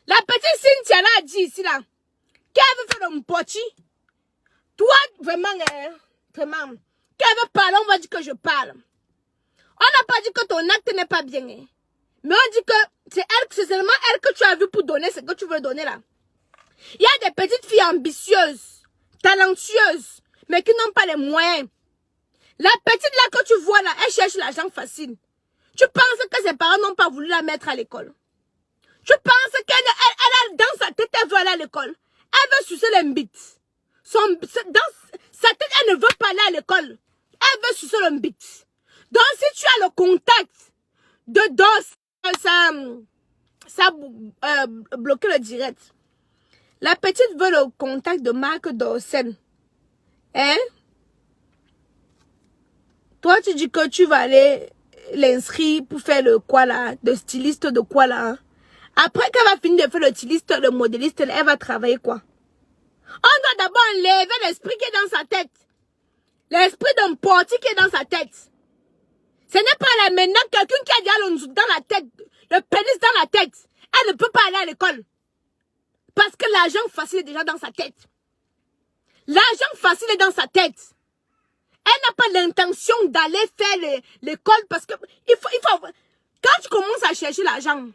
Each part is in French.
La petite Cynthia là a dit ici là, qu'elle veut faire un pochi. Toi, vraiment, vraiment, qu'elle veut parler, on va dire que je parle. On n'a pas dit que ton acte n'est pas bien. Hein. Mais on dit que c'est seulement elle que tu as vu pour donner ce que tu veux donner là. Il y a des petites filles ambitieuses, talentueuses, mais qui n'ont pas les moyens. La petite là que tu vois là, elle cherche l'argent facile. Tu penses que ses parents n'ont pas voulu la mettre à l'école. Tu penses qu'elle a dans sa tête, elle veut aller à l'école. Elle veut sucer les bites. Dans sa tête, elle ne veut pas aller à l'école. Elle veut sucer le bite. Donc si tu as le contact de dos, ça bloquer le direct. La petite veut le contact de Marc Dorsen. Hein? Toi, tu dis que tu vas aller l'inscrire pour faire le quoi là, de styliste de quoi là. Hein? Après qu'elle va finir de faire le styliste, le modéliste, elle va travailler quoi? On doit d'abord enlever l'esprit qui est dans sa tête. L'esprit d'un portier qui est dans sa tête. Ce n'est pas là maintenant quelqu'un qui a déjà dans la tête, le pénis dans la tête. Elle ne peut pas aller à l'école. Parce que l'argent facile est déjà dans sa tête. L'argent facile est dans sa tête. Elle n'a pas l'intention d'aller faire l'école parce que il faut, quand tu commences à chercher l'argent,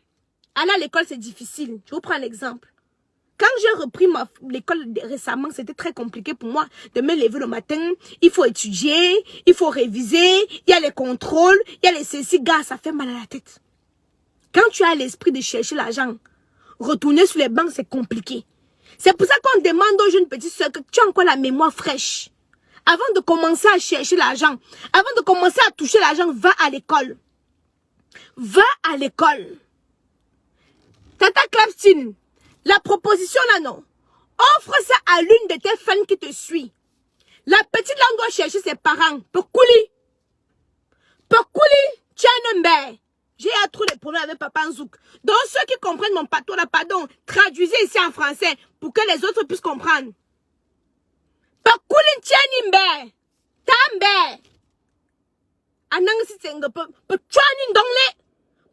aller à l'école c'est difficile. Je vous prends l'exemple. Quand j'ai repris l'école récemment, c'était très compliqué pour moi de me lever le matin. Il faut étudier, il faut réviser, il y a les contrôles, il y a les ceci, gars, ça fait mal à la tête. Quand tu as l'esprit de chercher l'argent, retourner sur les bancs, c'est compliqué. C'est pour ça qu'on demande aux jeunes petites soeurs que tu as encore la mémoire fraîche. Avant de commencer à chercher l'argent, avant de commencer à toucher l'argent, va à l'école. Va à l'école. Tata Clapstine, la proposition là non. Offre ça à l'une de tes fans qui te suit. La petite là doit chercher ses parents. Pekouli. Pekouli. Tchenembe. J'ai trop de problèmes avec Papa Nzouk. Donc ceux qui comprennent mon patois là, pardon, traduisez ici en français pour que les autres puissent comprendre. Pekouli tchenimbe. Tambe. Anang si tsenga pe tchani ndongle.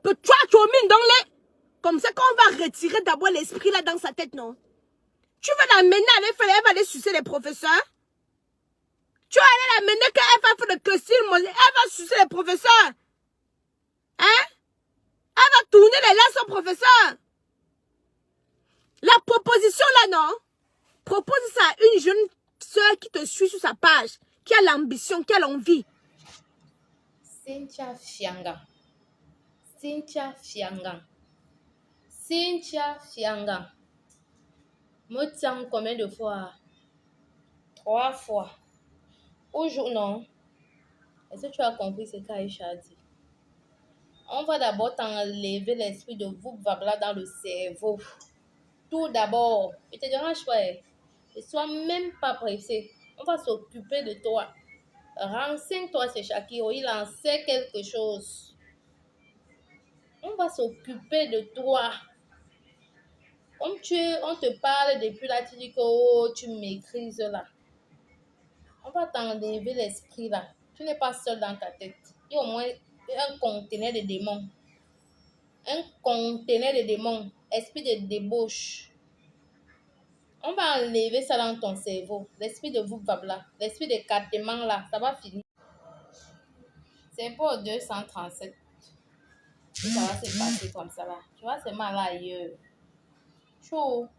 Pe tchwachomi ndongle. Comme ça qu'on va retirer d'abord l'esprit là dans sa tête, non? Tu vas l'amener à aller faire, elle va aller sucer les professeurs. Tu vas aller l'amener qu'elle va faire le costume, elle va sucer les professeurs. Hein? Elle va tourner les lacs au professeur. La proposition là, non? Propose ça à une jeune soeur qui te suit sur sa page, qui a l'ambition, qui a l'envie. Cynthia Fianga. Cynthia Fianga. Cynthia Fianga. Me tiens combien de fois? 3 fois. Aujourd'hui, non. Est-ce que tu as compris ce qu'Aïcha a dit? On va d'abord t'enlever l'esprit de Vubvabla dans le cerveau. Tout d'abord. Ne te dérange pas. Ne sois même pas pressé. On va s'occuper de toi. Renseigne-toi, c'est Shakiro. Il en sait quelque chose. On va s'occuper de toi. Comme on te parle depuis là, tu dis que oh, tu maîtrises là. On va t'enlever l'esprit là. Tu n'es pas seul dans ta tête. Il y a au moins un conteneur de démons. Un conteneur de démons. Esprit de débauche. On va enlever ça dans ton cerveau. L'esprit de Vubvabla. L'esprit de Kateman là. Ça va finir. C'est pour 237. Et ça va se passer comme ça là. Tu vois, c'est mal ailleurs. Chaud.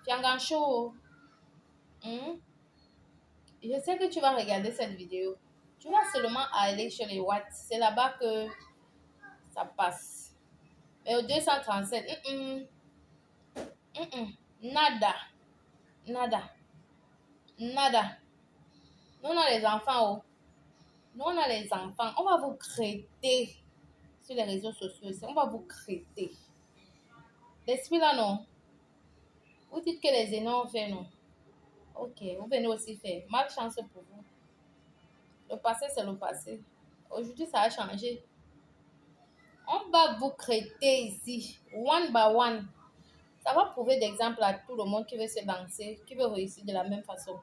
Fiangan chaud. Je sais que tu vas regarder cette vidéo. Tu vas seulement aller sur les watts. C'est là-bas que ça passe. Mais au 237, nada. Nada. Nada. Nous, on a les enfants. Oh. Nous, on a les enfants. On va vous crêter sur les réseaux sociaux. On va vous crêter. L'esprit là, non. Vous dites que les aînés ont fait, non. Ok, vous venez aussi faire. Malchance pour vous. Le passé, c'est le passé. Aujourd'hui, ça a changé. On va vous crêter ici, one by one. Ça va prouver d'exemple à tout le monde qui veut se lancer, qui veut réussir de la même façon.